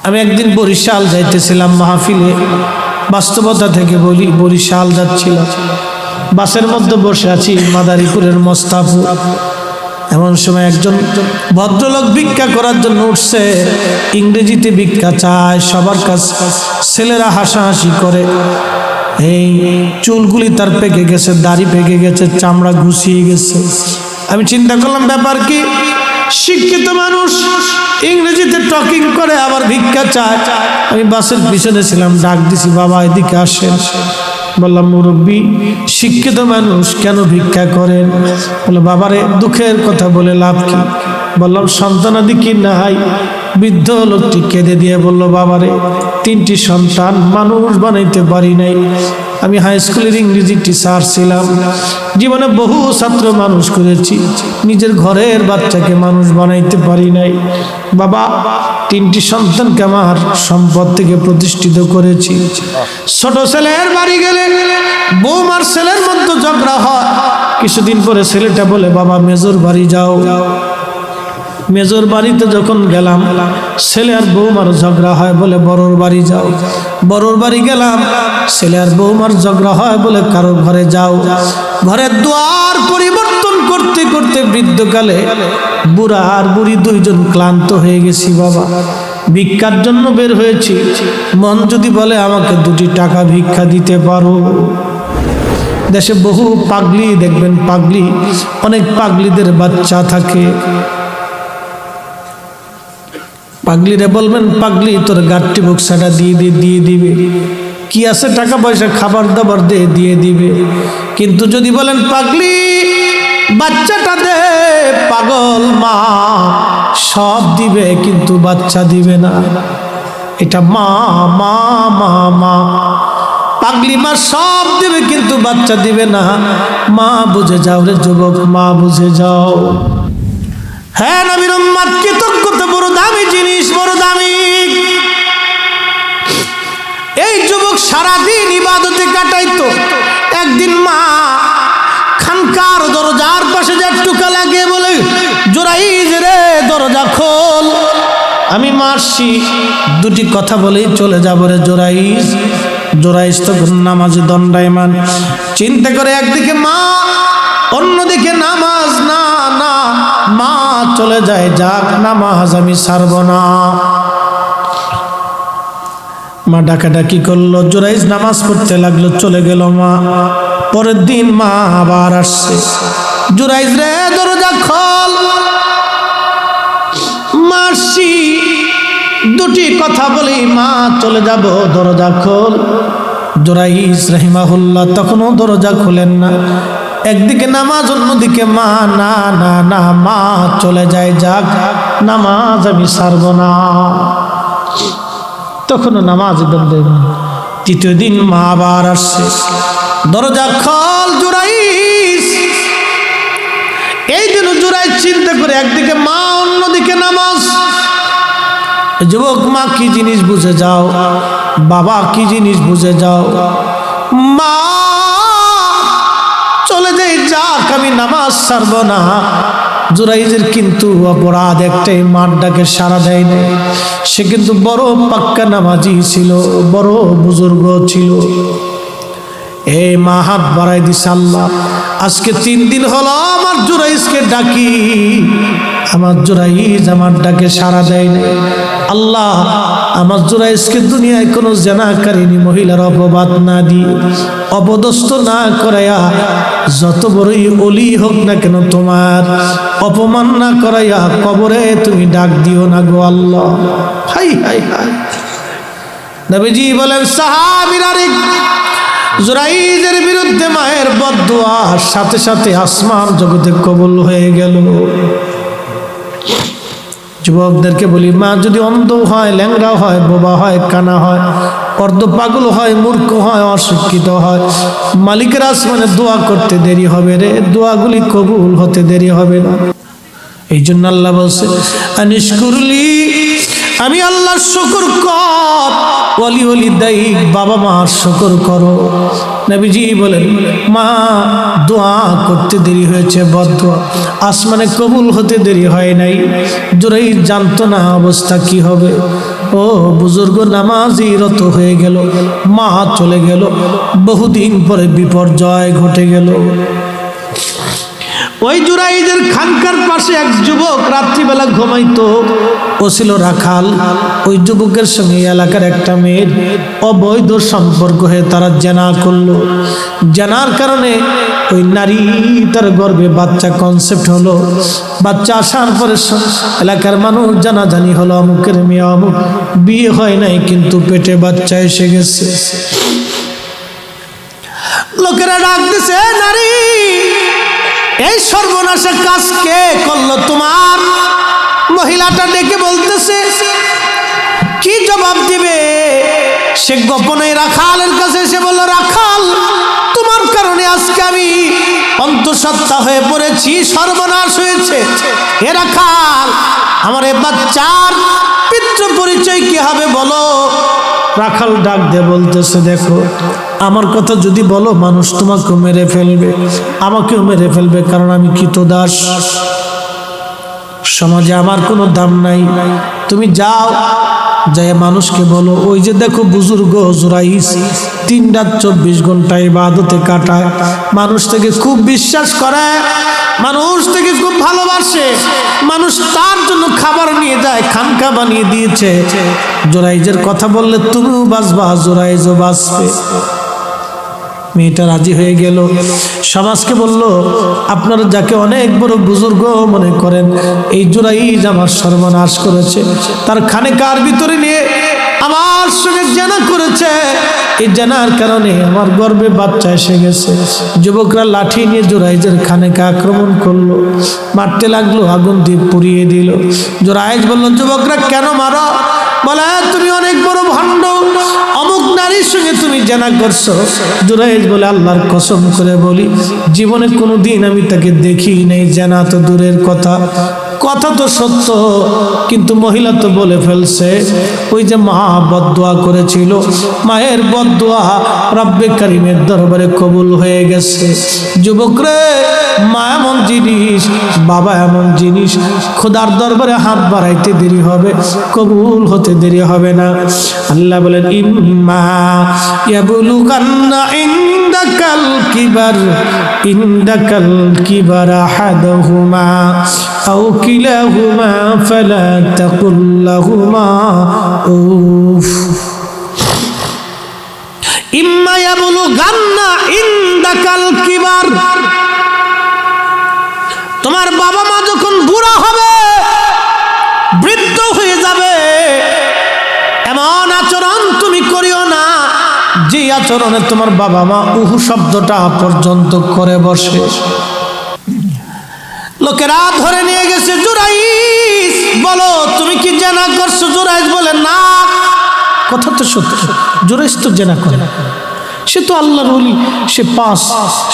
আমি একদিন বরিশাল যাইতেছিলাম মাহফিলে, বাস্তবতা থেকে বলি, বরিশাল যাচ্ছিলাম, বাসের মধ্যে বসে আছি মাদারীপুরের মোস্তাফুর। এমন সময় একজন ভদ্রলোক ভিক্ষা করার জন্য উঠছে, ইংরেজিতে ভিক্ষা চায় সবার কাছে। ছেলেরা হাসাহাসি করে, এই চুলগুলি তার পেকে গেছে, দাড়ি পেকে গেছে, চামড়া ঘুষিয়ে গেছে। আমি চিন্তা করলাম ব্যাপার কি, শিক্ষিত মানুষ ইংরেজিতে টকিং করে আবার ভিক্ষা চায়। আমি বাসের পিছনে ছিলাম, ডাক দিছি, বাবা এদিকে আসেন। বললাম মুরব্বী, শিক্ষিত মানুষ কেন ভিক্ষা করেন? বলে বাবারে দুঃখের কথা বলে লাভ কি? বললাম সন্তানাদি কি নাই? বৃদ্ধ লোকটি কেঁদে দিয়ে বলল, বাবারে 3টি সন্তান, মানুষ বানাইতে পারি নাই। আমি হাই স্কুলের ইংরেজি টিচার ছিলাম, জীবনে বহু ছাত্র মানুষ করেছি, নিজের ঘরের বাচ্চাকে মানুষ বানাইতে পারি নাই। বাবা 3টি সন্তানকে আমার সম্পদ থেকে প্রতিষ্ঠিত করেছি। ছোট ছেলের বাড়ি গেলে বৌমার ছেলের মধ্যে ঝগড়া হয়। কিছুদিন পরে ছেলেটা বলে, বাবা মেজর বাড়ি যাও। মেজর বাড়িতে যখন গেলাম, ছেলে আর বৌমার ঝগড়া হয়, বলে বড়র বাড়ি যাও। বড়র বাড়ি গেলাম, ছেলে আর বৌমার ঝগড়া হয়, বলে কারোর ঘরে যাও। ঘরের দুয়ার পরিবর্তন করতে করতে বৃদ্ধকালে বুড়া আর বুড়ি দুইজন ক্লান্ত হয়ে গেছি। বাবা ভিক্ষার জন্য বের হয়েছি, মন যদি বলে আমাকে 2টি টাকা ভিক্ষা দিতে পারো। দেশে বহু পাগলি দেখবেন, পাগলি, অনেক পাগলিদের বাচ্চা থাকে। পাগলিরে বলবেন, পাগলি তোর গাঠটি বক্সাটা দিয়ে দিবে, কি আছে টাকা পয়সা খাবার দাবার দিয়ে দিবে। কিন্তু যদি বলেন পাগলি বাচ্চাটা দে, পাগল মা সব দিবে কিন্তু বাচ্চা দিবে না। এটা মা মা মা মা, পাগলি মা সব দিবে কিন্তু বাচ্চা দিবে না। মা বুঝে যাও রে যুবক, মা বুঝে যাও। হ্যাঁ নবীর উম্মত, কৃতজ্ঞতা বড় দামি জিনিস, বড় দামি। এই যুবক সারাদিন ইবাদতে কাটাইতো, একদিন মা খানকার দরজার পাশে যা টুকা লাগিয়ে বলে, জোরাইজ রে দরজা খোল। আমি মারছি, 2টি কথা বলেই চলে যাব রে জোরাইজ। জোরাইজ তখন নামাজে দণ্ডায়মান, চিন্তা করে একদিকে মা, অন্যদিকে নামাজ। না না, মা চলে যায়, যাক নামাজ আমি ছাড়ব না। মা ডাকাডাকি করলো, জোরাইজ নামাজ পড়তে লাগলো, চলে গেল মা। পরের দিন মা আবার আসছে, জোরাইজ রে দরজা খোল। মারছি, 2টি কথা বলি মা চলে যাব, দরজা খোল। জোরাইজ রাহিমাহুল্লাহ তখনও দরজা খুলেন না। একদিকে নামাজ, অন্যদিকে মা। না না না, মা চলে যায়, যাক নামাজ আমি ছাড়ব না। তখনও নামাজ বন্ধ। 3য় দিন মা আবার আসছে, দরজা খোল জুরাইজ। এই দিন জুরাইজ চিন্তা করে, একদিকে মা, অন্যদিকে নামাজ। যুবক মা কি জিনিস বুঝে যাও, বাবা কি জিনিস বুঝে যাও। মা চলে যাই, যাক আমি নামাজ ছাড়ব না। জুরাইজের কিন্তু অপরাধ একটাই, মার ডাকে সাড়া দেয় না। সে কিন্তু বড় পাক্কা নামাজি ছিল, বড় বুজুর্গ ছিল। এই মা হাত বাড়াই দিছে, আল্লাহ আজকে 3 দিন হলো আমার জুরাইজকে ডাকি, আমার জুরাইজ আমার ডাকে সাড়া দেয় না। আল্লাহ আমার জুরাইজকে দুনিয়ায় কোনো জেনাকারিনী মহিলার অপবাদ না দিয়ে, অপদস্থ না করাইয়া, যত বড়ই ওলি হোক না কেন তোমার অপমান না করাইয়া কবরে তুমি ডাক দিও না গো আল্লাহ। হাই হাই হাই। নবীজি বলেন, সাহাবীরা জুরাইজের বিরুদ্ধে মায়ের বদদুয়ার সাথে সাথে আসমান জগতে কবুল হয়ে গেল। যুবকদেরকে বলি, মা যদি অন্ধ হয়, ল্যাংড়া হয়, বোবা হয়, কানা হয়, অর্ধ পাগল হয়, মূর্খ হয়, অশিক্ষিত হয়, মালিকের আসমানে দোয়া করতে দেরি হবে রে, দোয়াগুলি কবুল হতে দেরি হবে না। এই জন্য আল্লাহ বলছে, আনিশকুরলি, আমি আল্লাহর শুকর কর। ওলি ওলি দায়িক, বাবা মার শুকর করো। নবীজি বলেন, মা দোয়া করতে দেরি হয়েছে, বদদোয়া আসমানে কবুল হতে দেরি হয় নাই। জুরাইজ জানতো না অবস্থা কি হবে। ও বুজুর্গ নামাজি রত হয়ে গেল, মা চলে গেল, বহুদিন পরে বিপর্যয় ঘটে গেল। ওই জুরাইজের খানকার পাশে এক যুবক রাত্রিবেলা ঘুমাইতো, ও ছিল রাখাল। ওই যুবকের সঙ্গে এলাকার একটা মেয়ের অবৈধ সম্পর্ক হয়ে তারা জেনা করলো। জেনার কারণে ওই নারী তার গর্ভে বাচ্চা কনসেপ্ট হলো। বাচ্চা আসার পরে এলাকার মানুষ জানাজানি হলো, অমুকের মেয়ে অমুক, বিয়ে হয় নাই কিন্তু পেটে বাচ্চা এসে গেছে। লোকেরা ডাক দিছে, নারী এই সর্বনাশের কাজ কে করলো তোমার? মহিলাটা ডেকে বলতেছে, কি জবাব দিবে? সে গোপনে রাখালের কাছে এসে বলল, রাখাল তোমার কারণে আজকে আমি অন্তঃসত্ত্বা হয়ে পড়েছি, সর্বনাশ হয়েছে। হে রাখাল, আমার এই বাচ্চার পিতৃ পরিচয় কি হবে বলো? রাখাল ডাক দিয়ে বলতেছে, দেখো আমার কথা যদি বলো মানুষ তোমাকে মেরে ফেলবে, আমাকেও মেরে ফেলবে, কারণ আমি কৃতদাস, সমাজে আমার কোনো দাম নাই। তুমি যাও, যাই মানুষকে বলো, ওই যে দেখো বুজুর্গ জুরাইজ 3 রাত 24 ঘন্টা ইবাদতে কাটায়, মানুষ থেকে খুব বিশ্বাস করে, মানুষ থেকে খুব ভালোবাসে, মানুষ তার জন্য খাবার নিয়ে যায়, খানকা বানিয়ে দিয়েছে। জুরাইজের কথা বললে তুমিও বাঁচবা, জুরাইজও বাঁচবে। মেয়েটা রাজি হয়ে গেল। সমাজকে বলল, আপনারা যাকে অনেক বড় বুজুর্গ মনে করেন, এই জুরাইজ আমার সর্বনাশ করেছে, তার খানেকার ভিতরে নিয়ে আমার সঙ্গে জেনা করেছে, এই জেনার কারণে আমার গর্ভে বাচ্চা এসে গেছে। যুবকরা লাঠি নিয়ে জুরাইজের খানেকা আক্রমণ করলো, মারতে লাগলো, আগুন দিয়ে পুড়িয়ে দিল। জুরাইজ বলল, যুবকরা কেন মারো? বলে, তুমি অনেক বড় ভণ্ড, অমুক নারীর সঙ্গে তুমি জেনা করছো। জুরাইজ বলে, আল্লাহর কসম করে বলি, জীবনে কোনোদিন আমি তাকে দেখি নেই, জেনা তো দূরের কথা, কথা তো সত্য, কিন্তু মহিলা তো বলে ফেলছে। ওই যে মা বদদোয়া করেছিল, মায়ের বদদোয়া রব্বে কারিমের দরবারে কবুল হয়ে গেছে। যুবকরে, মা এমন জিনিস, বাবা এমন জিনিস, খোদার দরবারে হাত বাড়াইতে দেরি হবে, কবুল হতে দেরি হবে না। আল্লাহ বলেন, ইম্মা ইয়াবলুগান্না ইনদাকাল কিবার আহাদুহুমা আও কিলাহুমা ফালা তাকুল লাহুমা উফ। ইম্মা ইয়াবলুগান্না ইনদাকাল কিবার, তোমার বাবা মা যখন বুড়া হবে, বৃদ্ধ হয়ে যাবে, এমন আচরণ তুমি করিও না যে আচরণে তোমার বাবা মা উহু শব্দটা পর্যন্ত করে বসে। লোকেরা ধরে নিয়ে গেছে, জুরাইজ বলো তুমি কি জেনা করছো? জুরাইজ বলে, না। কথা তো সত্য, জুরাইজ তো জেনা করে, সে তো আল্লাহর ওলি,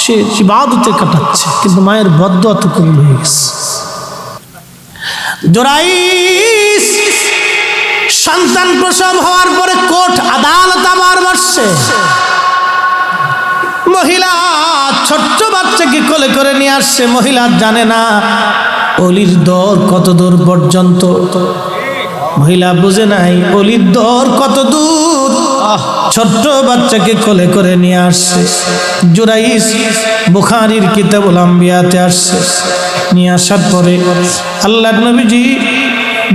সে ইবাদতে কাটাচ্ছে, কিন্তু মায়ের বদদোয়া তো কবুল হয়ে গেছে। জুরাইজ সন্তান প্রসব হওয়ার পরে কোর্ট আদালত আবার বসছে। মহিলা ছোট্ট বাচ্চাকে কোলে করে নিয়ে আসছে। মহিলা জানে না অলির দর কত দূর পর্যন্ত, মহিলা বুঝে নাই অলির দর কত দূর। ছোট্ট বাচ্চাকে কোলে করে নিয়ে আসছে। জুরাইজ বুখারীর কিতাবুল আম্বিয়াতে আসছে। নিয়ে আসার পরে আল্লাহর নবীজি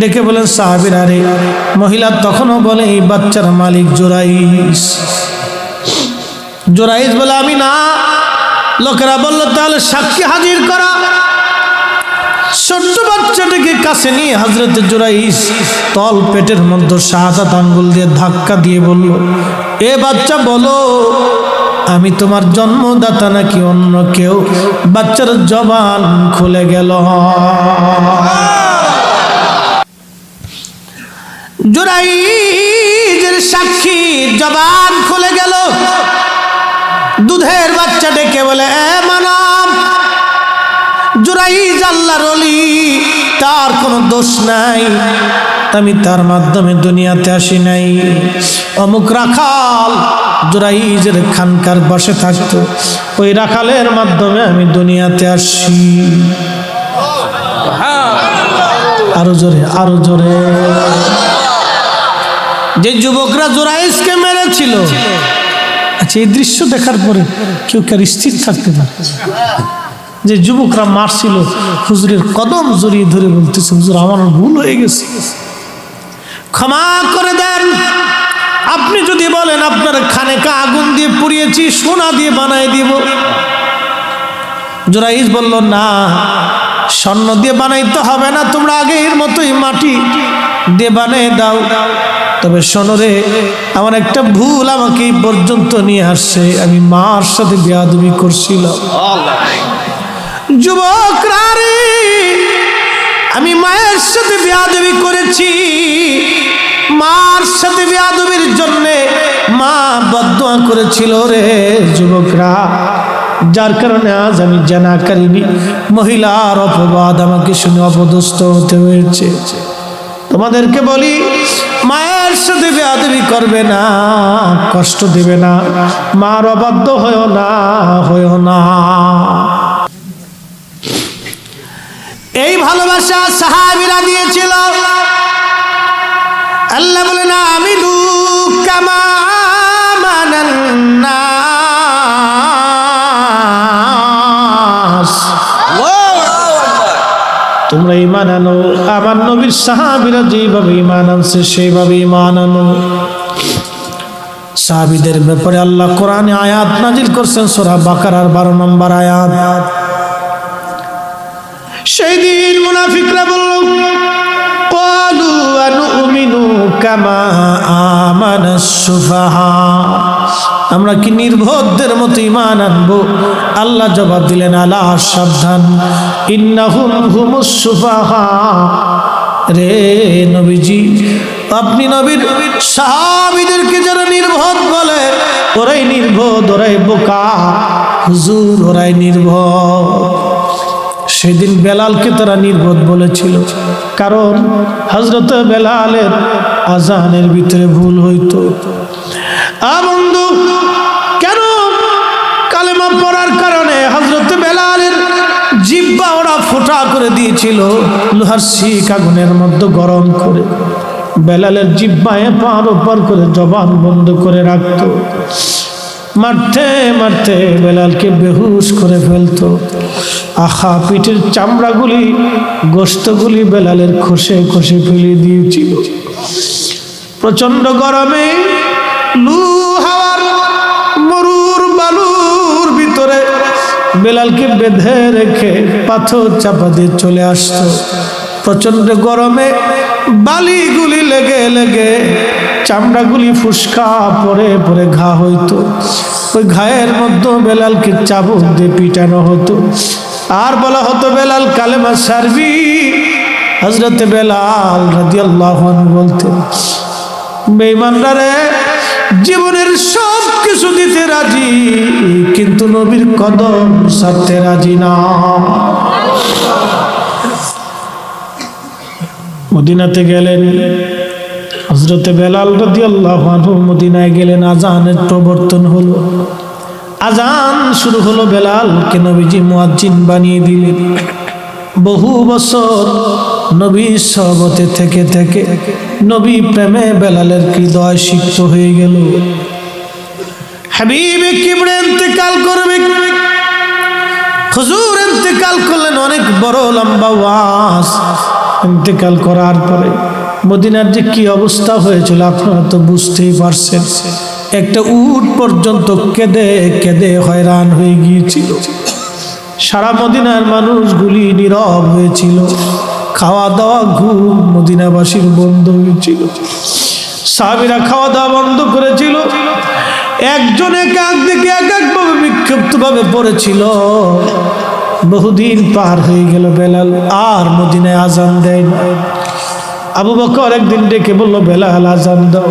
ডেকে বলেন, সাহাবীরা রে। মহিলা তখনও বলে, এই বাচ্চার মালিক জুরাইজ। জুরাইজ বলে, আমি না। লোকেরা বলল, তাহলে সাক্ষী হাজির করা। ছোট্ট বাচ্চাটাকে কাছে নিয়ে হযরত জুরাইজ তল পেটের মধ্যে শাহাদাত আঙ্গুল দিয়ে ধাক্কা দিয়ে বলল, এ বাচ্চা বলো, আমি তোমার জন্মদাতা নাকি অন্য কেউ? বাচ্চার জবান খুলে গেল। জুরাইজের সাক্ষী জবান খুলে গেল। দুধের বাচ্চা ডেকে বলে, এ মানব, জুরাইজ আল্লাহর ওলি, তার কোনো দোষ নাই, আমি তার মাধ্যমে দুনিয়াতে আসি নাই। অমুক রাখাল জুরাইজের খানকার বসে থাকতো, ওই রাখালের মাধ্যমে আমি দুনিয়াতে আসি। আরো জোরে, আরো জোরে। যে যুবকরা জুরাইজকে মেরেছিল, আচ্ছা এই দৃশ্য দেখার পরে কেউ কার স্থির থাকতে পারে? যে যুবকরা মারছিল, হুজুরের কদম জড়িয়ে ধরে বলতেছে, হুজুর আমার ভুল হয়ে গেছে, ক্ষমা করে দেন। আপনি যদি বলেন আপনার খানেকা আগুন দিয়ে পুড়িয়েছি, সোনা দিয়ে বানাই দিব। জুরাইজ বলল, না, স্বর্ণ দিয়ে বানাইতে হবে না, তোমরা আগের মতোই মাটি দিয়ে বানিয়ে দাও। তবে শোনো রে, আমার একটা ভুল আমাকে এই পর্যন্ত নিয়ে আসছে, আমি মার সাথে বেয়াদবি করছিলাম। যুবকরা রে, আমি মায়ের সাথে বেয়াদবি করেছি, মার সাথে বেয়াদবির জন্য মা বদদুয়া করেছিল রে যুবকরা, যার কারণে আজ আমি জানাকারিনী মহিলার অপবাদ আমাকে শুনে অপদস্থ হতে হয়েছে। তোমাদেরকে বলি, মায়ের সাথে বেয়াদবি করবে না, কষ্ট দেবে না, মার অবাধ্য হয়েও না, হয়েও না। এই ভালোবাসা সাহাবীরা দিয়েছিল। আল্লাহ বলেন, আমিলু কামা আমানান নাস। তোমরা ঈমান আনো, আমার নবীর সাহাবীরা যেভাবে ঈমান আনছে সেইভাবে ঈমান আনো। সাহাবীদের ব্যাপারে আল্লাহ কোরআনে আয়াত নাজিল করছেন, সূরা বাকারার 12 নম্বর আয়াত। সেই দিন মুনাফিকরা বলল, ক্বালু আনুমিনু কামা আমানাস সুফাহা, আমরা কি নির্বোধদের মতো ঈমান আনবো? আল্লাহ জবাব দিলেন, আলা, সাবধান, ইন্নাহুম হুমুস সুফাহা। রে নবীজি, আপনি নবীর সাহাবীদেরকে যারা নির্বোধ বলে, ওরাই নির্বোধ, ওরাই বোকা। হুজুর, ওরাই নির্বোধ। সেদিন বেলালকে তারা নির্বোধ বলেছিল, কারণ হযরত বেলালের আজানের ভিতরে ভুল হইতো। বন্ধু, কেন? কালেমা পড়ার কারণে হযরত বেলালের জিহ্বা ওরা ফোঁটা করে দিয়েছিল, লোহার শিক আগুনের মধ্যে গরম করে বেলালের জিহ্বায় পার ওপার করে জবান বন্ধ করে রাখত। মারতে মারতে বেলালকে বেহুশ করে ফেলতো। আহা, পিঠের চামড়াগুলি, গোশতগুলি বেলালের খসে খসে ফেলে দিয়েছিল। প্রচন্ড গরমে লু হাওয়ার মরুর বালুর ভিতরে বেলালকে বেঁধে রেখে পাথর চাপা দিয়ে চলে আসতো। প্রচন্ড গরমে বালিগুলি লেগে লেগে চামড়াগুলি ফুসকা পরে পরে ঘা হইতো। ওই ঘায়ের মধ্যে বেলালকে চাবুক দিয়ে পিটানো হতো, আর বলা হতো, বেলাল কালেমা সারবি। হযরত বেলাল রাদিয়াল্লাহু আনহু বলতেন, বেঈমানরা রে, জীবনের সব কিছু দিতে রাজি, কিন্তু নবীর কদম ছাড়তে রাজি না। মদিনাতে গেলেন হযরত বেলাল রাদিয়াল্লাহু আনহু, মদিনায় গেলেন, আজানের প্রবর্তন হলো, আজান শুরু হলো। বেলালকে নবীজি মুয়াজ্জিন বানিয়ে দিলেন। বহু বছর নবীর সহবতে থেকে থেকে নবী প্রেমে বেলালের হৃদয় সিক্ত হয়ে গেল। হাবিবে কিবরে ইন্তেকাল করবে, হুজুর ইন্তেকাল করলেন, অনেক বড় লম্বা ওয়াজ। ইন্তেকাল করার পরে মদিনার যে কি অবস্থা হয়েছিল আপনারা তো বুঝতেই পারছেন। একটা উট পর্যন্ত কেঁদে কেঁদে হয়রান হয়ে গিয়েছিল। সারা মদিনার মানুষগুলি নীরব হয়েছিল, খাওয়া দাওয়া ঘুম মদিনাবাসীর বন্ধ হয়েছিল। সাহাবীরা খাওয়া দাওয়া বন্ধ করেছিল, একজন এক এক দিকে এক একভাবে বিক্ষিপ্তভাবে পড়েছিল। বহুদিন পার হয়ে গেল, বেলাল আর মদিনায় আজান দেয় না। আবু বকর একদিন ডেকে বলল, বেলাল আজান দাও।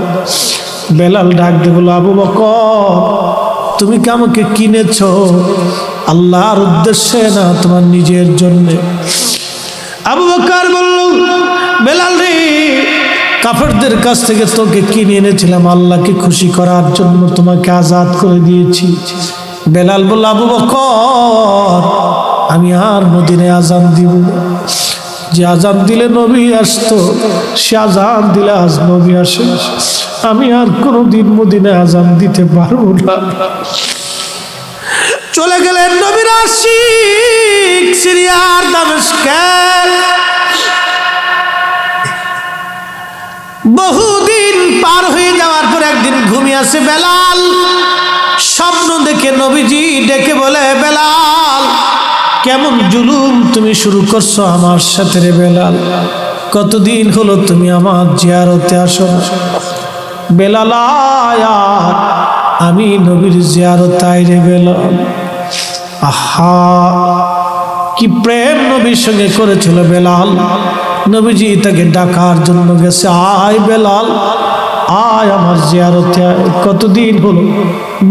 বেলাল ডাক দিয়ে বলল, আবু বকর, তুমি কি আমাকে কিনেছ? আল্লাহর উদ্দেশ্যে না তোমার নিজের জন্য? আবু বকর বলল, বেলাল রে, কাফেরদের কাছ থেকে তোকে কিনে এনেছিলাম আল্লাহকে খুশি করার জন্য, তোমাকে আজাদ করে দিয়েছি। বেলাল বলল, আবু বকর, আমি আর মদিনায় আজান দিব না। যে আজান দিলে নবী আসতো, সে আজান দিলে আজ নবী আসে। আমি আর কোনোদিন মদিনায় আজান দিতে পারবো না। চলে গেলেন নবীর আশিক সিরিয়ার দামেস্কে। বহুদিন পার হয়ে যাওয়ার পর একদিন ঘুমিয়ে আসে বেলাল। স্বপ্ন দেখে নবীজি ডেকে বলে, বেলাল, কেমন জুলুম তুমি শুরু করছো আমার সাথে রে বেলাল? কতদিন হলো তুমি আমার জিয়ারতে আসো না? বেলাল, আয়া, আমি নবীর জিয়ারত আই রে বেলাল। আহা, কি প্রেম নবীর সঙ্গে করেছিল বেলাল। নবীজি তাকে ডাকার জন্য গেছে, আয় বেলাল, আয় আমার জিয়ারতে আয়। কতদিন হলো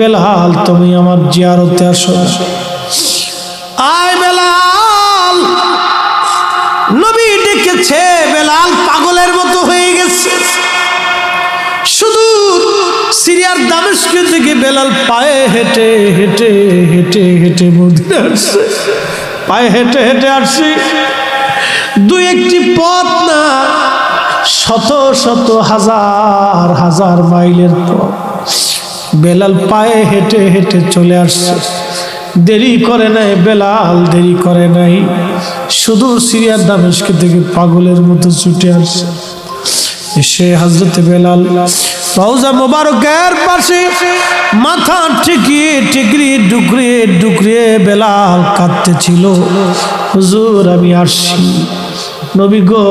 বেলাল তুমি আমার জিয়ারতে আসো? আয় বেলাল। নবী ডেকেছে, বেলাল পাগলের মতো হয়ে গেছে। শুধু সিরিয়ার দামেস্ক থেকে বেলাল পায়ে হেঁটে হেঁটে হেঁটে হেঁটে মদিনা আসছে। পায়ে হেঁটে হেঁটে আসছে, দুই একটি পথ না, শত শত হাজার হাজার মাইলের পথ। বেলাল পায়ে হেঁটে হেঁটে চলে আসছে। দেরি করে নাই বেলাল, দেরি করে নাই। শুধু সিরিয়ার দামেস্ক থেকে পাগলের মতো ছুটে আসছে। সে হযরত বেলাল রওজা মোবারকের পাশে মাথা ঠেকিয়ে ঠেকিয়ে ডুকরিয়ে ডুকরিয়ে বেলাল কাঁদতেছিল, হুজুর আমি আসছি। নবী গো,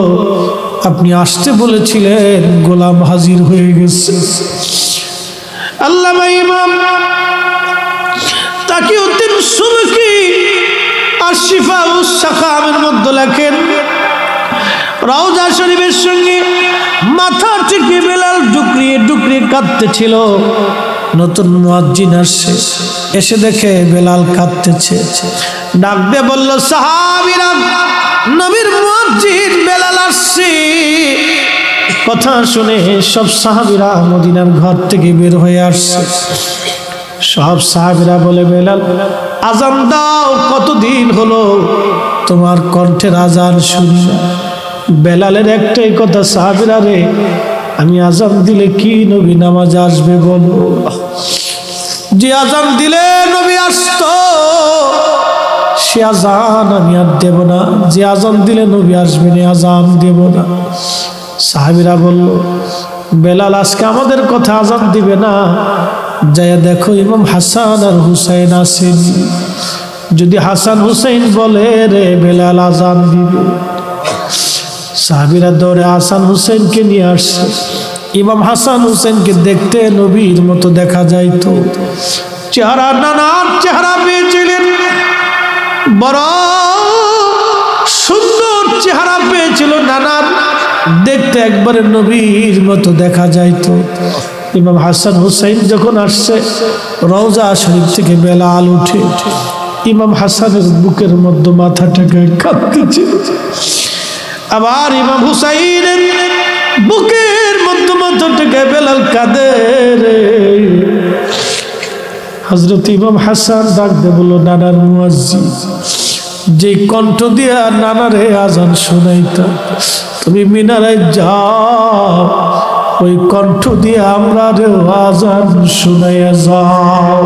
আপনি আসতে বলেছিলেন, গোলাম হাজির হয়ে গেছে। আল্লামা ইমাম তাকিউদ্দিন সুবকি আশিফা উস সাকামের মধ্যে লেখেন, রওজা শরীফের সঙ্গে মাথা থেকে বেলাল ডুকরিয়ে ডুকরিয়ে কাঁদতেছিল। নতুন মুয়াজ্জিন আসছে, এসে দেখে বেলাল কাঁদতেছে। ডাক দিয়ে বলল, সাহাবীরা, নবীর মুয়াজ্জিন বেলাল আসছে। কথা শুনে সব সাহাবীরা মদিনার ঘর থেকে বের হয়ে আসছে। সব সাহাবীরা বলে, বেলাল আজান দাও, কতদিন হলো তোমার কণ্ঠের আজান শুনি। বেলালের একটাই কথা, সাহাবীরা রে, আমি আজান দিলে কি নবী নামাজ আসবে বলো? যে আজান দিলে নবী আসতো, সে আজান আমি আর দেব না। যে আজান দিলে নবী আসবে না, আজান দেব না। সাহাবীরা বলল, বেলাল আজকে আমাদের কথা আজান দিবে না? যাইয়া দেখো ইমাম হাসান আর হুসাইন আছেন, যদি হাসান হুসাইন বলে রে বেলাল আজান দিবে। সাহাবীরা দৌড়ে হাসান হুসেনকে নিয়ে আসছে। ইমাম হাসান হুসেনকে দেখতে নবীর মতো দেখা যাইতো। চেহারা নানার চেহারা পেয়েছিলেন, বড় সুন্দর চেহারা পেয়েছিল নানার, দেখতে একবারে নবীর মতো দেখা যাইতো। ইমাম হাসান হুসেন যখন আসছে, রওজা শরীফ থেকে বেলাল উঠে ইমাম হাসানের বুকের মধ্যে মাথাটাকে কাঁদতেছে। আবার ইমাম হুসাইনের বুকের মধ্যে মাথাটাকে বেলাল কাঁদে রে। হযরত ইমাম হাসান ডাক দিয়ে বলল, নানার মুয়াজ্জিন, যে কণ্ঠ দিয়া নানারে আজান শোনাইতা, তুমি মিনারে যাও, ওই কণ্ঠ দিয়ে আমরা রে আজান শোনাইয়া যাও।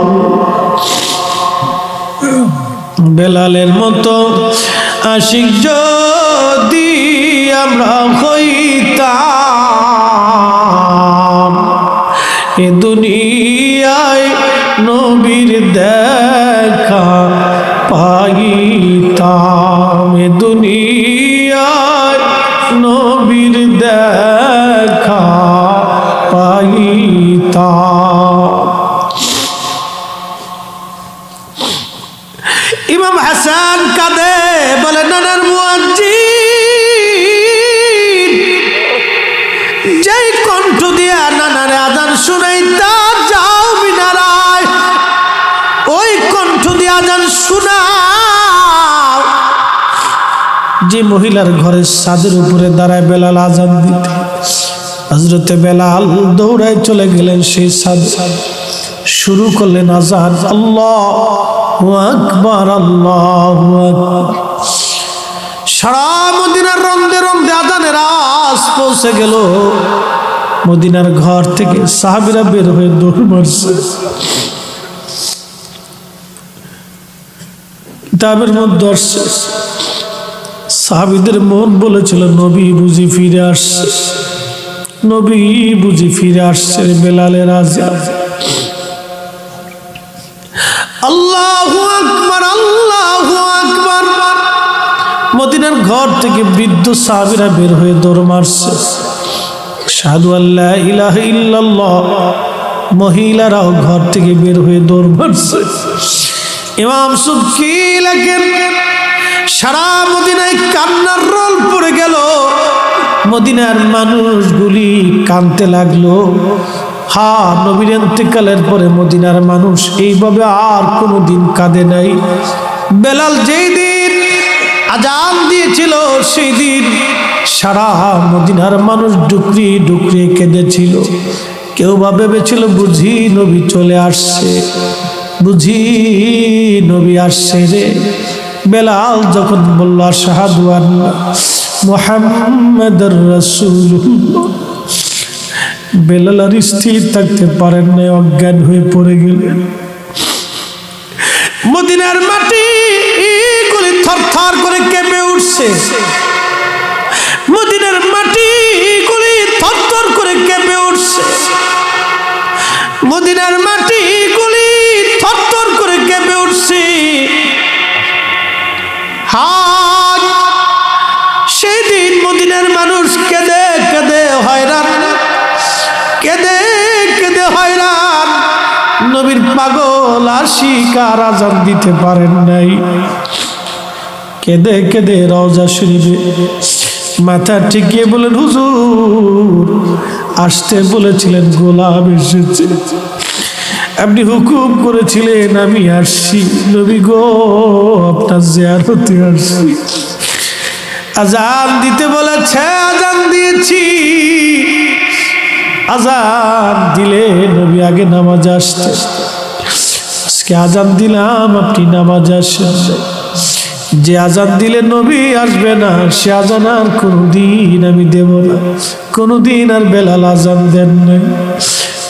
বেলালের মতো আশিক যদি আমরা হইতাম, এ দুনিয়ায় নবীর দেখা পাইতাম, এ দুনিয়ায় নবীর দেখা পাইতাম। ইমাম হাসান কাঁদে, বলে, নানার মুয়াজ্জিন, যেই কণ্ঠ দিয়া নানারে আজান শুনাইতা, যাও মিনারায়, ওই কণ্ঠ দিয়ে আজান শুনাও। যে মহিলার ঘরের ছাদের উপরে দাঁড়ায় বেলাল আজান দিতে, হযরতে বেলাল দৌড়ায় চলে গেলেন সেই ছাদে, শুরু করলেন আযান, আল্লাহু আকবার, আল্লাহু আকবার। সারা মদিনার রন্দে রন্দে আযানের আওয়াজ পৌঁছে গেল। মদিনার ঘর থেকে সাহাবীরা বের হয়ে দৌড় মারছে। কিতাবের মধ্যে আসছে সাহাবীদের মন বলেছিল নবী বুঝি ফিরে আসছে, নবী বুঝি ফিরে আসছে। বেলালের আযান, আল্লাহু আকবার, আল্লাহু আকবার। মদিনার ঘর থেকে বৃদ্ধ সাহাবীরা বের হয়ে দৌড় মারছে। আশহাদু আল্লা ইলাহা ইল্লাল্লাহ। মহিলারাও ঘর থেকে বের হয়ে দৌড় মারছে। ইমাম সুবকি লেখেন, সারা মদিনায় কান্নার রোল পড়ে গেল। মদিনার মানুষগুলি কাঁদতে লাগলো। নবীর ইন্তেকালের পরে মদিনার মানুষ এইভাবে আর কোনোদিন কাঁদে নাই। বেলাল যেই দিন আযান দিয়েছিল সেই দিন সারা মদিনার মানুষ ডুকরি ডুকরি কেঁদেছিল। কেউ বা ভেবেছিল বুঝি নবী চলে আসছে, বুঝি নবী আসছে রে। বেলাল যখন বলল আশহাদু আন্না মুহাম্মাদুর রাসূলুল্লাহ, বেলাল আর স্থির থাকতে পারেন না, অজ্ঞান হয়ে পড়ে গেলেন। মদিনার মাটি গুলি থরথর করে কেঁপে উঠছে। মদিনার মাটি গুলি থরথর করে কেঁপে উঠছে। মদিনার মাটি গুলি থরথর করে কেঁপে উঠছে। সেই দিন মদিনার মানুষ কেঁদে কেঁদে হয়রান, কেঁদে কেঁদে হয়রান। নবীর পাগল আশিক আর আযান দিতে পারেন নাই। কেঁদে কেঁদে রওজা শরীফে মাথা ঠেকিয়ে বলেন, হুজুর আসতে বলেছিলেন, গোলাম এসেছে, আপনি হুকুম করেছিলেন, আমি আসছি। নবী গো, আপনার জিয়ারতে আসছি। আযান দিতে বলেছে, আযান দিয়েছি। আযান দিলে নবী আগে নামাজে আসতে, আজকে আযান দিলাম আপনি নামাজে আসেন। যে আযান দিলে নবী আসবে না সে আযান আর কোনদিন আমি দেব না। কোনদিন আর বেলাল আযান দেন নাই,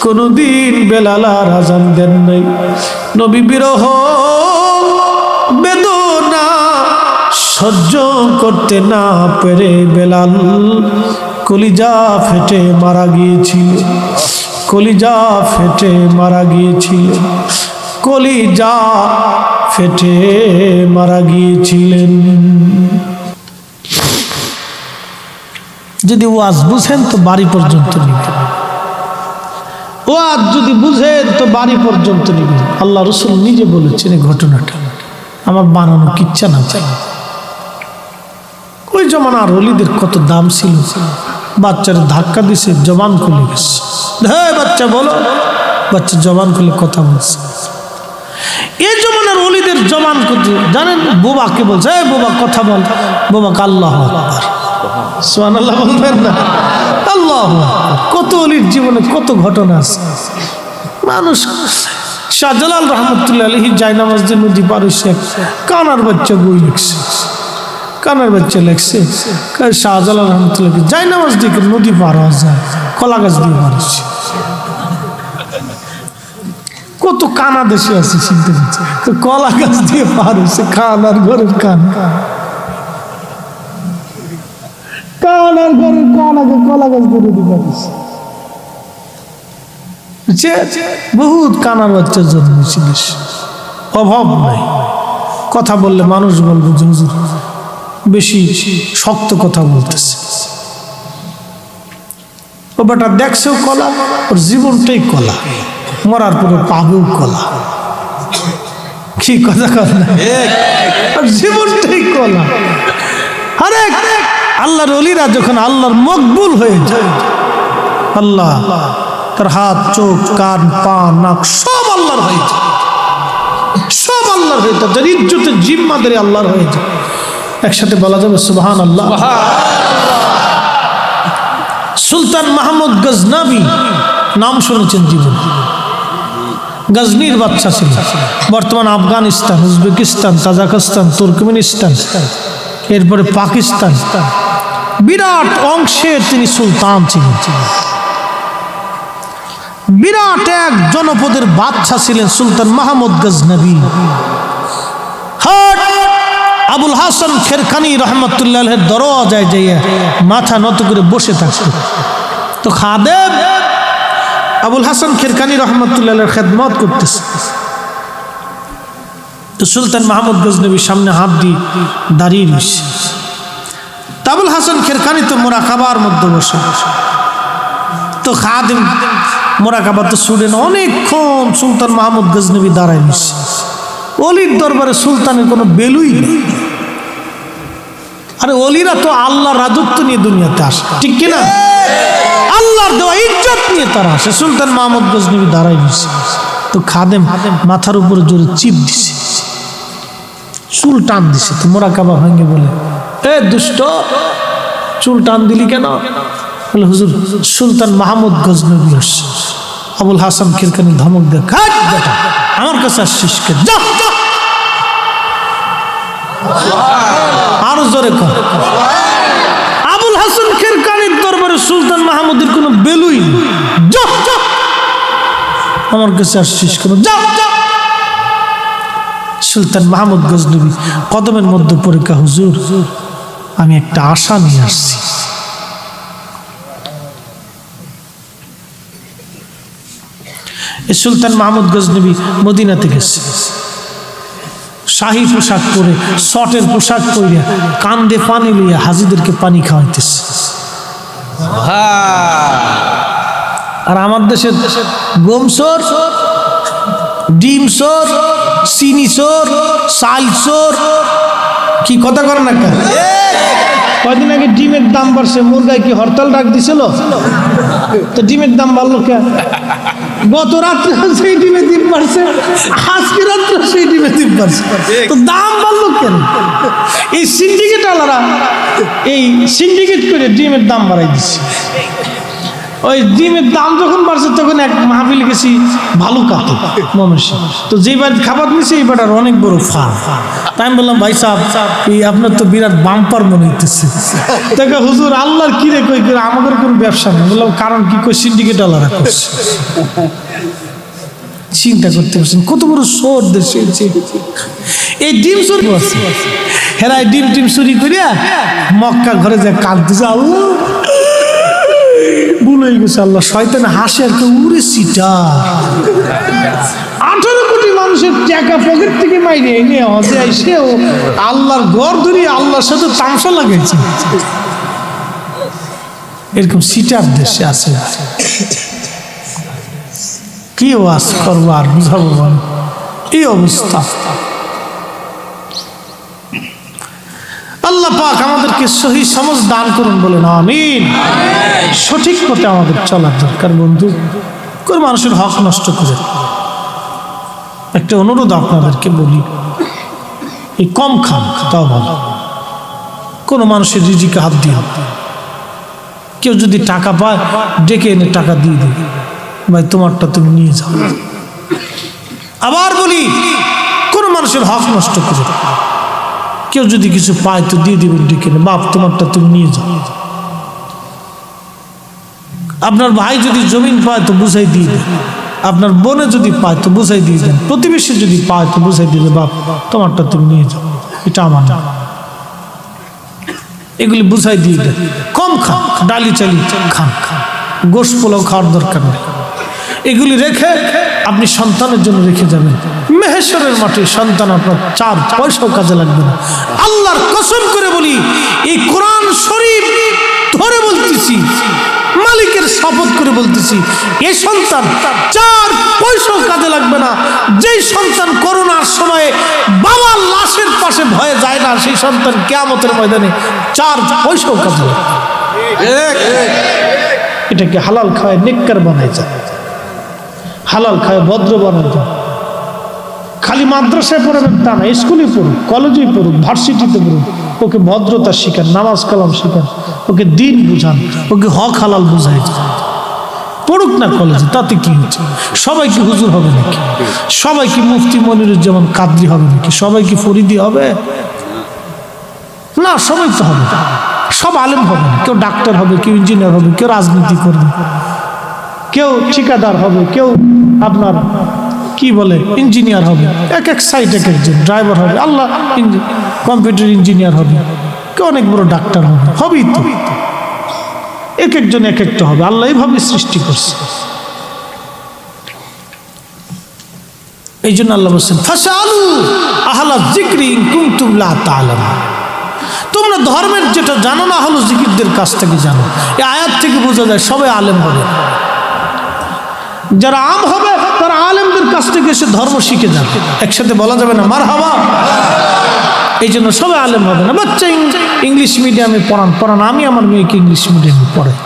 কোনদিন বেলাল আর আযান দেন নাই। নবী বিরহ বেদনা সহ্য করতে না পেরে বেলাল কলিজা ফেটে মারা গিয়েছিল, কলিজা ফেটে মারা গিয়েছিল, কলিজা ফেটে মারা গিয়েছিলেন। যদি ওয়াজ বুঝেন তো বাড়ি পর্যন্ত নিবেন, ওয়াজ যদি বুঝেন তো বাড়ি পর্যন্ত নিবেন। আল্লাহ রাসূল নিজে বলেছেন এই ঘটনাটা, আমার বানানো কিচ্ছা না। ওই জমানার ওলিদের কত দাম ছিল। বাচ্চারা ধাক্কা দিছে, জবান খুলে গেছে। হ্যাঁ বাচ্চা বলো, বাচ্চা জবান খুলে কথা বলছে। এই জমানার ওলিদের জবান কত জানেন? বোবাকে বলছে, এই বোবা কথা বল, বোবাকে আল্লাহু আকবার, সুবহানাল্লাহ বলবেন না? আল্লাহু আকবার। কত ওলির জীবনে কত ঘটনা আছে। মানুষ শাহজালাল রহমতুল্লাহ আলাইহি জায়নামাজ দিয়ে নদী পার হইছে, কানার বাচ্চা বই লিখছে, কানার বাচ্চা লেখছে শাহজালাল রহমতুল্লাহ জায়নামাজ দিয়ে নদী পার হওয়া যায়, কলা গাছ দিয়ে পার হচ্ছে। কত কানা দেশে আছে চিনতে পারছে, কলা গাছ দিয়ে পার হচ্ছে। কানার ঘরের কান, কানার ঘরের কান আগে কলা গাছ দিয়ে নদী পার হচ্ছে। বহুত কানার বাচ্চার জন্মেছে দেশে, অভাব নাই। কথা বললে মানুষ বলবে যে হুজুর বেশি শক্ত কথা বলতেছে। ও বেটা দেখছেও কলা, ওর জীবনটাই কলা, মরার পরে পাবেও কলা। কি কথা কথা, ওর জীবনটাই কলা। আরে আল্লাহর ওলিরা যখন আল্লাহর মকবুল হয়ে যায়, আল্লাহ তার হাত, চোখ, কান, পা, নাক সব আল্লাহর হয়ে যায়, সব আল্লাহর হয়ে যায়। যার ইজ্জতের জিম্মাদারি আল্লাহর হয়ে যায়। একসাথে বলা যাবে সুবহানাল্লাহ। সুলতান মাহমুদ গজনবী নাম শুনেছেন জীবন, গজনির বাদশা ছিল। বর্তমান আফগানিস্তান, উজবেকিস্তান, তাজিকিস্তান, তুর্কমেনিস্তান, এরপরে পাকিস্তান, বিরাট অংশের তিনি সুলতান ছিলেন। বিরাট এক জনপদের বাদশা ছিলেন সুলতান মাহমুদ গজনবী। আবুল হাসান খেরখানি রহমতুল্লাহের দরওয়াজায় যাইয়া মাথা নত করে বসে থাকত। তো খাদেম আবুল হাসান খেরখানি রহমতুল্লাহের খেদমত করতেছে। তো সুলতান মাহমুদ গজনবীর সামনে হাত দিয়ে দাঁড়িয়ে রয়েছে। আবুল হাসান খেরখানি তো মোরাকাবার মধ্যে বসে। তো খাদেম মোরাকাবা তো শুনেন অনেকক্ষণ সুলতান মাহমুদ গজনবী দাঁড়ায় রয়েছে। অলির দরবারে সুলতানের কোনো বেলুই নেই। আরে অলিরা তো আল্লাহর রাজত্ব নিয়ে দুনিয়াতে আসে, ঠিক কিনা? আল্লাহর দেওয়া ইজ্জত নিয়ে তারা আসে। সুলতান মাহমুদ গজনবী দাঁড়াই দিছে। তো খাদেম মাথার উপরে জোরে চিপ দিছে, চুল টান দিছে। তো মোরাকাবা ভাঙ্গে বলে, এ দুষ্ট, চুল টান দিলি কেন? বলে, হুজুর সুলতান মাহমুদ গজনবী আসছে। আবুল হাসান খেরখানি ধমক দেয়, খাট বেটা, আমার কাছে আসছিস কে? যা। আরো জোরে কর। আবুল হাসান খেরখানির দরবারে সুলতান মাহমুদের কোনো বেলুই নেই। যা, আমার কাছে আসছিস কেন? যা। সুলতান মাহমুদ গজনবী কদমের মধ্যে পরীক্ষা, হুজুর আমি একটা আশা নিয়ে আসছি। সুলতান মাহমুদ গজনবী মদিনাতে গেছে, শাহী পোশাক পরে, শটের পোশাক পরে, কান্দে পানি লইয়া হাজিদেরকে পানি খাওয়াইতেছে। আর আমার দেশের গম চোর, ডিম চোর, চিনি চোর, চাল চোর, কি কথা করেন না? কয়দিন আগে ডিমের দাম বাড়ছে, মুরগায় কি হরতাল ডাক দিছিল? তো ডিমের দাম বাড়লো কে? গত রাত্রে সেই ডিমে ডিম বাড়ছে, আজকে রাত্রে সেই ডিমে ডিম বাড়ছে, তো দাম বাড়লো কেন? এই সিন্ডিকেট আলারা এই সিন্ডিকেট করে ডিমের দাম বাড়াই দিচ্ছে। ওই ডিমের দাম যখন বাড়ছে তখন এক মাহফিল গেছি ভালুকাতে ময়মনসিংহ। তো যে বাড়ি খাবার নিয়েছে এই বাড়ার অনেক বড় ফার্ম। তাই আমি বললাম, ভাই সাহেব এই আপনার তো বিরাট বাম্পার মনে হইতেছে। দেখো হুজুর আল্লাহর কি রে কই করে আমাদের কোনো ব্যবসা নেই। বললাম কারণ কি? কই সিন্ডিকেট আলাদা করছে। চিন্তা করতে পারছেন কত বড় শোর দেশে। এই ডিম চুরি আছে, হেরা ডিম টিম চুরি করিয়া মক্কা ঘরে যায় কাঁদতেছে, আল্লাহ ভুলে গেছে, আল্লাহ শয়তান হাসে আর কেউ উড়ে সিটা। 18 কোটি মানুষের টাকা পকেট থেকে মাইরে এনে হজে আইসেও আল্লাহর ঘর ধরিয়ে আল্লাহর সাথে তামসা লাগাইছে। এরকম সিটার দেশে আছে। কি ওয়াজ করবো আর বুঝাবো, এই অবস্থা। আল্লাহ পাক আমাদেরকে সহি সমঝ দান করুন, বলেন আমিন। সঠিক পথে আমাদের চলার দরকার বন্ধু। কোন মানুষের হক নষ্ট করে। একটা অনুরোধ আপনাদেরকে বলি, এই কম খান তাও ভালো। কোন মানুষের রিজিকে হাত দিয়ে, কেউ যদি টাকা পায় ডেকে এনে টাকা দিয়ে দেবে, ভাই তোমারটা তুমি নিয়ে যাও। আবার বলি, কোন মানুষের হক নষ্ট করে। কেউ যদি কিছু পায় তো দিয়ে দিবেন ডেকে এনে, বাপ তোমারটা তুমি নিয়ে যাও। আপনার ভাই যদি জমিন পায় তো বুঝাই দিয়ে দেন, আপনার বোনে যদি পায় তো বুঝাই দিয়ে দেন, প্রতিবেশী যদি পায় তো বুঝাই দিলে, বাপ তোমারটা তুমি নিয়ে যাও, এটা আমার না। এগুলি বুঝাই দিয়ে দেন। কম খান, ডালি চালি খান, গোশ পোলাও খাওয়ার দরকার নেই। এগুলি রেখে আপনি সন্তানের জন্য রেখে যাবেন। মেহেশ্বরের মাঠে সন্তান আপনার 4 পয়সাও কাজে লাগবে না। আল্লাহর কসম করে বলি, এই কোরআন শরীফ ধরে বলতেছি, মালিকের শপথ করে বলতেছি, এই সন্তান 4 পয়সাও কাজে লাগবে না। যেই সন্তান করোনার সময়ে বাবার লাশের পাশে ভয়ে যায় না, সেই সন্তান কিয়ামতের ময়দানে 4 পয়সাও কাজে লাগবে। এটাকে হালাল খায় নেককার বানায় যায়, হালাল খায় ভদ্র বানায় যায়। খালি মাদ্রাসায় পড়াবেন তা না, স্কুলে পড়ুক, কলেজে পড়ুক, ভার্সিটিতে পড়ুক, ওকে ভদ্রতা শিখান, নামাজ কালাম শিখান, ওকে দিন বুঝান, ওকে হক হালাল বুঝাই। পড়ুক না কলেজে, তাতে কি হচ্ছে? সবাই কি হুজুর হবে নাকি? সবাই কি মুফতি মনিরুজ্জামান কাদরি হবে নাকি? সবাই কি ফরিদি হবে না? সবাই তো হবে, সব আলেম হবে না। কেউ ডাক্তার হবে, কেউ ইঞ্জিনিয়ার হবে, কেউ রাজনীতি করবে, কেউ ঠিকাদার হবে, কেউ আপনার কি বলে ইঞ্জিনিয়ার হবে, এক এক সাইড এক একজন ড্রাইভার হবে, আল্লাহ কম্পিউটার ইঞ্জিনিয়ার হবে, কেউ অনেক বড় ডাক্তার হবে, হবেই তো। এক একজন এক একটা হবে, আল্লাহ এইভাবে সৃষ্টি করছে। এই জন্য আল্লাহ বলছেন ফাসআলু আহলা যিকরি ইন কুনতুম লা তা'লামুন। তোমরা ধর্মের যেটা জানো না আহলু যিকিরদের কাছ থেকে জানো। এই আয়াত থেকে বোঝা যায় সবাই আলেম হবে। যারা আম হবে তারা আলেমদের কাছ থেকে এসে ধর্ম শিখে যাবে। একসাথে বলা যাবে না মারহাবা? এই জন্য সবাই আলেম হবে না। বাচ্চা ইংলিশ মিডিয়ামে পড়ান, আমি আমার মেয়েকে ইংলিশ মিডিয়ামে পড়াই,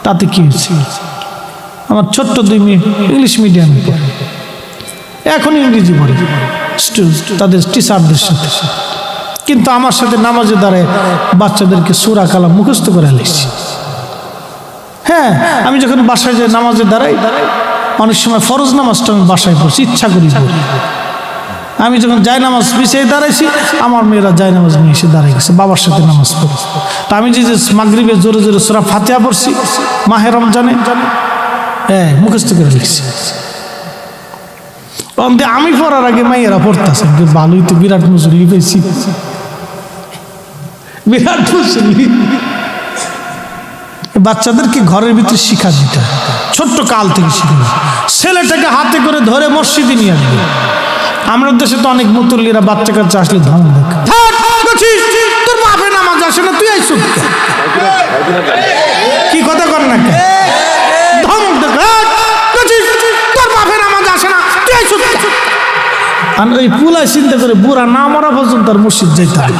তাতে কি হচ্ছে? আমার ছোট্ট 2 মেয়ে ইংলিশ মিডিয়ামে পড়ে, এখন ইংরেজি পড়ে তাদের টিচারদের সাথে। কিন্তু আমার সাথে নামাজে দাঁড়ায় বাচ্চাদেরকে সূরা কালাম মুখস্থ করে লিখছি। হ্যাঁ, আমি যখন বাসায় যাই নামাজে দাঁড়াই, অনেক সময় ফরজ নামাজটা আমি বাসায় পড়ছি, ইচ্ছা করি পড়ি। আমি যখন যাই নামাজ পিছিয়ে দাঁড়াইছি, আমার মেয়েরা যাই নামাজ নিয়ে এসে দাঁড়াই গেছে বাবার সাথে নামাজ পড়ে। তা আমি যে মাগরিবে জোরে জোরে সূরা ফাতিহা পড়ছি মাহে রমজানে, হ্যাঁ মুখস্থ করে লিখছি। আমি পড়ার আগে মাইয়েরা পড়তেছে, ভালোই তো, বিরাট মুসল্লি পেয়েছি, বিরাট মুসল্লি। বাচ্চাদেরকে ঘরের ভিতরে শিক্ষা দিতে হয়, ছোট্ট কাল থেকে শিখবে। ছেলেটাকে হাতে করে ধরে মসজিদে নিয়ে আসবে। আমাদের দেশে তো অনেক মুতল্লিরা বাচ্চা কাচ্চা আসলে ধমক দেখে, তোর বাপে নামাজ আসে না, তুই আইসু কি কথা কর না, ধমক দেখে, তোর বাপে নামাজ আসে না, তুই আইসু। এই পুলাই চিন্তা করে বুড়া না মরা পর্যন্ত তার মসজিদ যাইতে হবে।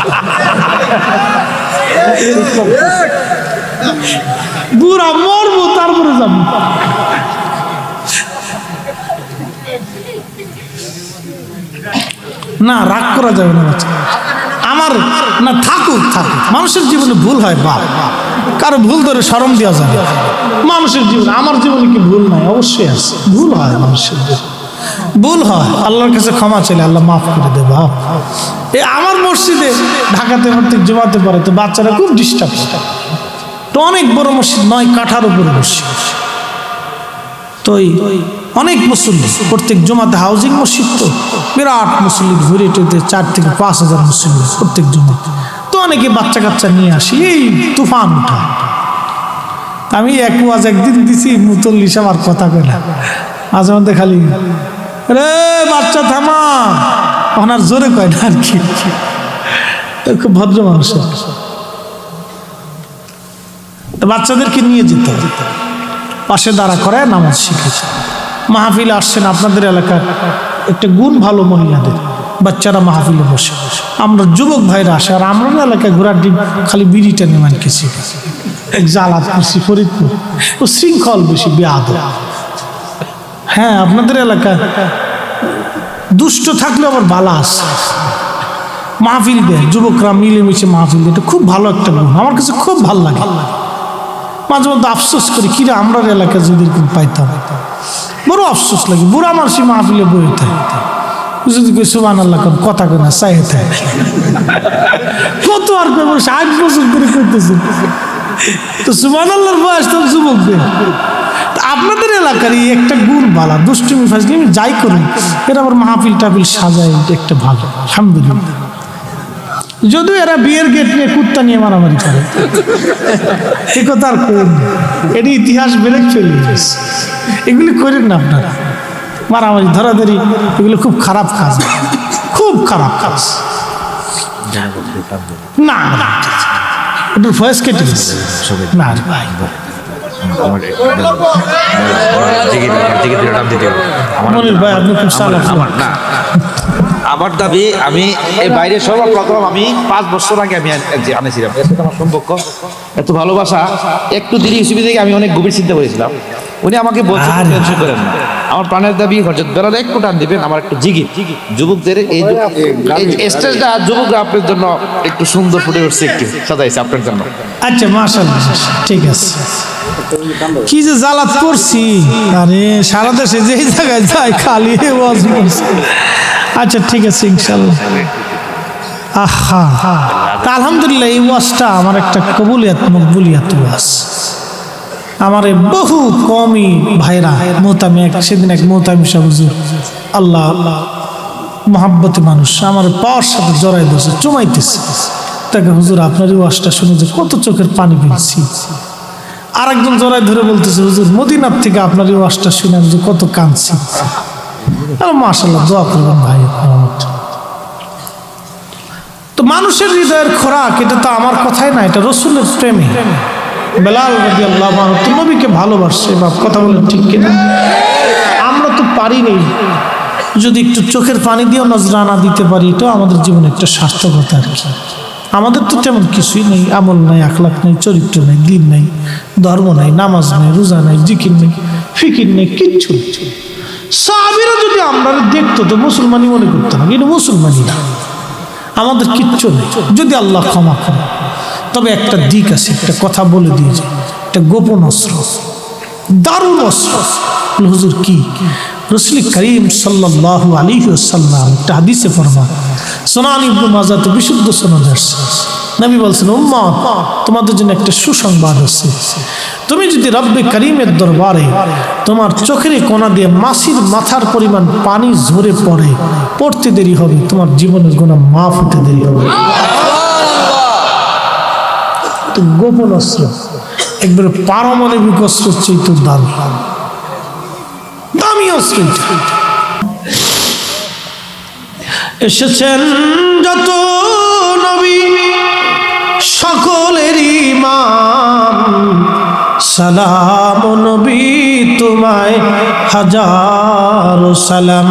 বুড়া মরবো তারপরে যাবো। না, রাগ করা যাবে না বাচ্চা আমার, না থাকুক। মানুষের জীবনে ভুল হয়, বাপ কারো ভুল ধরে শরম দেওয়া যাবে। মানুষের জীবনে, আমার জীবনে কি ভুল নাই? অবশ্যই আছে, ভুল হয়, মানুষের ভুল হয়। আল্লাহর কাছে ক্ষমা চাইলে আল্লাহ মাফ করে দেবে। এই আমার মসজিদে ঢাকাতে প্রত্যেক জুমাতে পড়ে তো বাচ্চারা খুব ডিস্টার্ব। তো অনেক বড় মসজিদ, 9 কাঠার উপরে মসজিদ, তো অনেক মুসল্লি প্রত্যেক জুমাতে, হাউজিং মসজিদ তো বিরাট মুসল্লি ঘুরে টেতে 4 থেকে 5 হাজার মুসল্লি প্রত্যেক জুমাতে। তো অনেকে বাচ্চা কাচ্চা নিয়ে আসি, এই তুফান উঠা। আমি এক ওয়াজ একদিন দিছি, মুতল্লি আমার কথা কয় না, মাঝে মধ্যে খালি রে বাচ্চা থামা, ওনার জোরে কয় না আর কি। খুব ভদ্র মানুষের, বাচ্চাদেরকে নিয়ে যেতে হবে, পাশে দাঁড়া করে নামাজ শিখেছে। মাহফিলে আসছেন আপনাদের এলাকার একটা গুণ ভালো মহিলাদের, বাচ্চারা মাহফিলে বসে, আমরা যুবক ভাইরা আসে, আর আমরা এলাকায় ঘোরার দিন খালি বিড়িটা নেমান কিছু এক জালাত করছি ফরিদপুর, ও শৃঙ্খল বেশি বেয়াদব। হ্যাঁ, আপনাদের এলাকায় দুষ্ট থাকলে আবার বালা আছে, মাহফিল দেয়, যুবকরা মিলেমিশে মাহফিল দেয়, এটা খুব ভালো একটা গুণ, আমার কাছে খুব ভালো লাগে। মাঝে মধ্যে আফসোস করি, কিরে আমরা এলাকায় যদি পাইতাম, বড় আফসোস লাগে। বুড়া মানুষই মাহফিলে বই থাকে, যদি কেউ সুবহানাল্লাহ কথা কয় না, চাই থাকে কত আর কই, 60 বছর করে করতেছে তো সুবহানাল্লাহর বয়স তো যুবকদের। আপনাদের এলাকার এই একটা গুণ ভালো, দুষ্টুমি ফাজলামি যাই করি, এরা আবার মাহফিল টাফিল সাজায়, এটা একটা ভালো, আলহামদুলিল্লাহ। যদিও এরা বিয়ের গেট নিয়ে কুত্তা নিয়ে মারামারি করে, এ কথা আর করেন না, এটি ইতিহাস বেড়ে চলে গেছে। এগুলি করেন না আপনারা, মারামারি ধরাধরি, এগুলো খুব খারাপ কাজ, খুব খারাপ কাজ। না ওটার ভয়েস কেটে গেছে না ভাই, আমার দাবি, আমি এই বাইরে সর্বপ্রথম আমি 5 বছর আগে আমি আনেছিলাম, এর সাথে আমার সম্পর্ক এত ভালোবাসা, একটু দেরি হিসেবে থেকে আমি অনেক গভীর চিন্তা করেছিলাম। উনি আমাকে বলছেন টেনশন করেন না, আমার প্রাণের দাবি হজরত বেলাল একটু টান দিবেন, আমার একটু জিগির যুবকদের এই স্টেজটা যুবকরা আপনার জন্য একটু সুন্দর ফুটে উঠছে, একটু সাজাইছে আপনার জন্য। আচ্ছা মাশাআল্লাহ, ঠিক আছে। কি যে জ্বালাত করছি, আরে সারা দেশে যেই জায়গায় যাই খালি ওয়াজ করছি। আচ্ছা ঠিক আছে ইনশাআল্লাহ। আহা, তা আলহামদুলিল্লাহ এই ওয়াজটা আমার একটা কবুলিয়াত মকবুলিয়াত ওয়াজ। আমার বহু কমই ভাইরা মোহতামি, সেদিন এক মোহতামি সাহেব হুজুর, আল্লাহ মহাব্বতে মানুষ, আমার পাওয়ার সাথে জড়াই দিয়েছে, চুমাইতেছে। তাকে হুজুর আপনার এই ওয়াজটা শুনে যে কত চোখের পানি ফেলছি। আর একজন জড়াই ধরে বলতেছে হুজুর মদিনার থেকে আপনার এই ওয়াজটা শুনে আমি যে কত কাঁদছি। মাশাআল্লাহ, দোয়া করবেন ভাই আমার। তো মানুষের হৃদয়ের খোরাক, এটা তো আমার কথাই না, এটা রসুলের প্রেমে। বেলাল রাদিয়াল্লাহু আনহু তো নবীকে ভালোবাসে, বাপ কথা বলেন ঠিক কিনা? আমরা তো পারিনি, যদি একটু চোখের পানি দিয়েও নজরানা দিতে পারি, তো আমাদের জীবনে একটা সার্থকতা আর কি। আমাদের তো তেমন কিছুই নেই, আমল নাই, আখলাক নেই, চরিত্র নেই, দিন নেই, ধর্ম নাই, নামাজ নেই, রোজা নেই, জিকির নেই, ফিকির নেই, কিচ্ছু। সাহাবীরা যদি আমরা দেখতো তো মুসলমানই মনে করতো না, কিন্তু মুসলমানই না, আমাদের কিচ্ছু নেই, যদি আল্লাহ ক্ষমা করে। তবে একটা দিক আছে, একটা কথা বলে দিয়ে যায়, একটা গোপন অস্ত্র, দারুণ অস্ত্র। হুজুর কি? রাসূল করিম সাল্লাল্লাহু আলাইহি ওয়াসাল্লাম একটা হাদিসে ফরমান, সুনান ইবনে মাজাতে বিশুদ্ধ সনদ আছে, নবী বলছেন উম্মত তোমাদের জন্য একটা সুসংবাদ আছে। তুমি যদি রব্বে করিমের দরবারে তোমার চোখের কোণা দিয়ে মাছির মাথার পরিমাণ পানি ঝরে পড়তে দেরি হবে, তোমার জীবনের গুনাহ মাফ হতে দেরি হবে। তো গোপন অস্ত্র, একবারে পারমাণবিক অস্ত্র চেয়ে দামি অস্ত্র। এসেছেন যত নবী সকলের ইমাম, সালাম নবী তোমায় হাজার সালাম।